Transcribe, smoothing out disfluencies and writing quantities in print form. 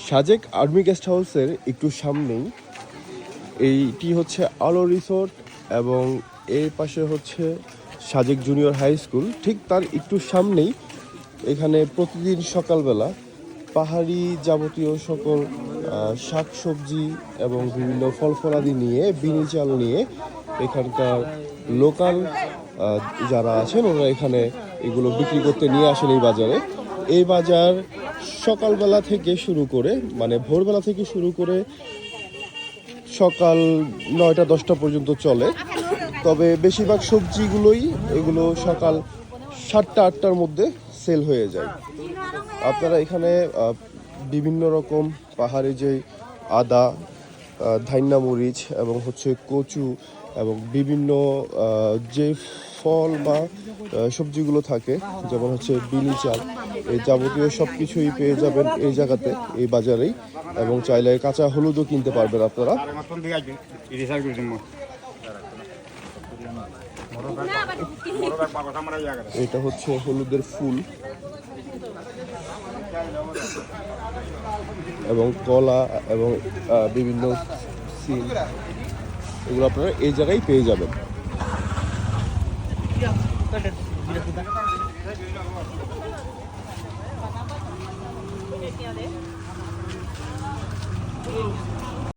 Sajek army guest হাউসের একটু সামনেই এইটি হচ্ছে আলো রিসোর্ট এবং এর পাশে হচ্ছে সাজেক জুনিয়র হাই স্কুল। ঠিক তার একটু সামনেই এখানে প্রতিদিন সকালবেলা পাহাড়ি যাবতীয় সকল শাকসবজি এবং বিভিন্ন ফলফলাদি নিয়ে বিনি চাল নিয়ে এখানকার লোকাল যারা আছেন ওরা এখানে এগুলো বিক্রি করতে নিয়ে আসেন এই বাজারে। এই বাজার সকালবেলা থেকে শুরু করে মানে ভোরবেলা থেকে শুরু করে সকাল 9টা-10টা পর্যন্ত চলে। তবে বেশিরভাগ সবজিগুলোই এগুলো সকাল 7টা-8টার মধ্যে সেল হয়ে যায়। আপনারা এখানে বিভিন্ন রকম পাহাড়ি যে আদা, ধান্যা মরিচ এবং হচ্ছে কচু এবং বিভিন্ন যে ফল বা সবজিগুলো থাকে যেমন হচ্ছে বিনি চাল, এই যাবতীয় সব কিছুই পেয়ে যাবেন এই জায়গাতে, এই বাজারেই। এবং চাইলে কাঁচা হলুদও কিনতে পারবেন আপনারা। এটা হচ্ছে হলুদের ফুল এবং কলা এবং বিভিন্ন সিল, এগুলো আপনারা এই জায়গায় পেয়ে যাবেন।